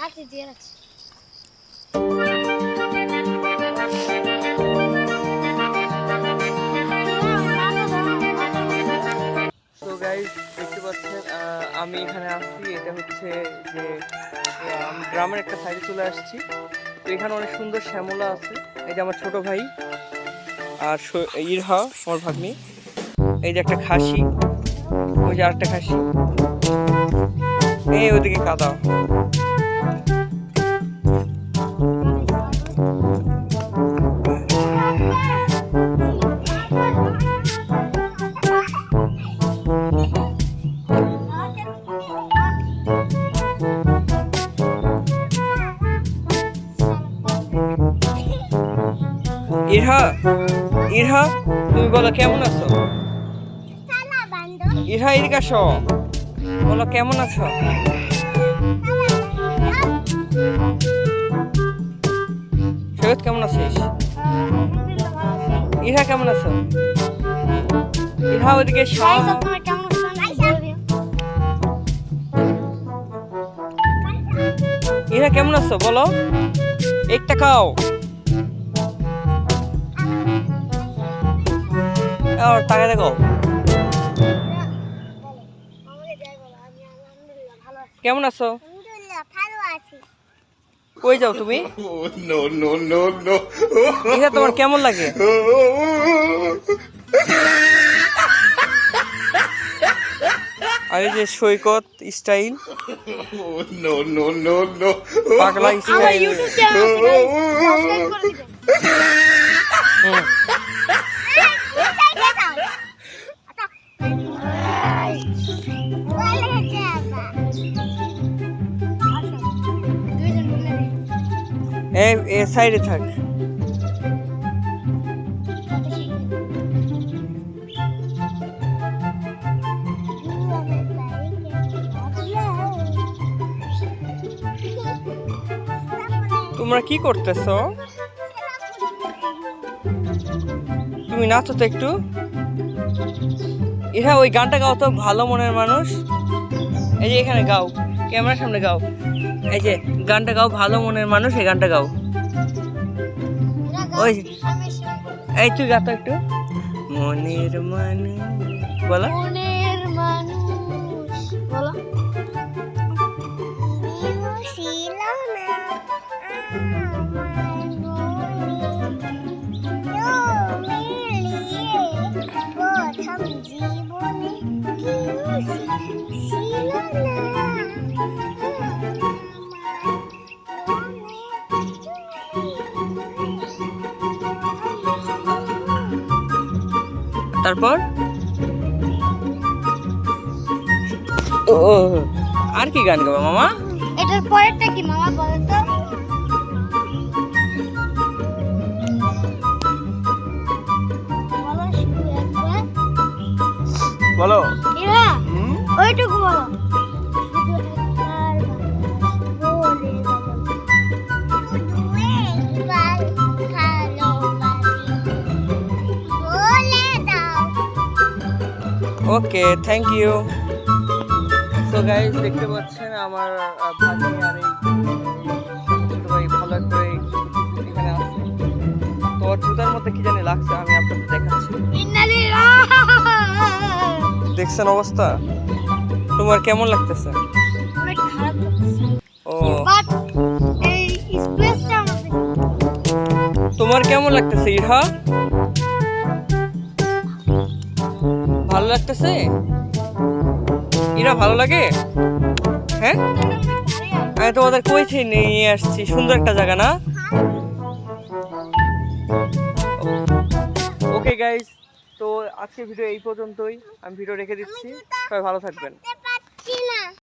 লাঠি দিয়ে রাখছি। তো গাইস দেখতে পাচ্ছেন আমি এখানে আসছি, এটা হচ্ছে যে আমি গ্রামের একটা সাইডে চলে আসছি। তো এখানে অনেক সুন্দর শ্যামলা আছে। এই যে আমার ছোট ভাই আর ইরহা আমার ভাগ্নি, এই যে একটা খাসি, ওই যে আরেকটা খাসি, এই ওইদিকে কাদা। ইরহা, ইরহা তুমি বলো কেমন আছো? ইরহা এদিকে আসো, বলো কেমন আছো? সৈয়দ কেমন আছিস? ইরহা কেমন আছো? ইরহা ওদিকে ইরহা কেমন আছো বলো, একটা খাও। টাকা দেখো কেমন আছো? কই যাও তুমি? ইরহা তোমার কেমন লাগে? আর এই যে সৈকত স্টাইল, পাগলা স্টাইল। এই সাইডে থাক। তোমরা কি করতেছো? তুমি নাচো তো একটু। হ্যাঁ ওই গানটা গাও তো, ভালো মনের মানুষ। এই যে এখানে গাও, ক্যামেরার সামনে গাও। এই যে গানটা গাও, ভালো মনের মানুষ, এই গানটা গাও। ওই এই তুই গা তো একটু। মনের মানুষ বলো, মনের মানুষ বলো। তারপর ও আর কি গান গাবো মামা? এটার পরেরটা কি মামা বলো তো? বলো শুধু একবার বলো। ইরা ওইটুকু বলো। শুধু একবার বলে দাও, শুধু একবার ভালোবাসি বলে দাও। ওকে, থ্যাংক ইউ। তো গাইস দেখতে পাচ্ছেন আমার ভাগ্নি আর এই ছোট ভাই ভালো করে এখানে আছে। তো ওর জুতার মধ্যে কি জানি লাগছে, আমি আপনাদের দেখাচ্ছি। দেখছেন অবস্থা? তোমার কেমন লাগতেছে? অনেক খারাপ লাগছে। ও বাট এই স্পেসটা আমাকে তোমার কেমন লাগতেছে ইরহা? ভালো লাগতেছে? ইরা ভালো লাগে? হ্যাঁ আমি তোমাদের কই থেকে নিয়ে আসছি, সুন্দর একটা জায়গা না? ওকে গাইস, তো আজকে ভিডিও এই পর্যন্তই, আমি ভিডিও রেখে দিচ্ছি। সবাই ভালো থাকবেন।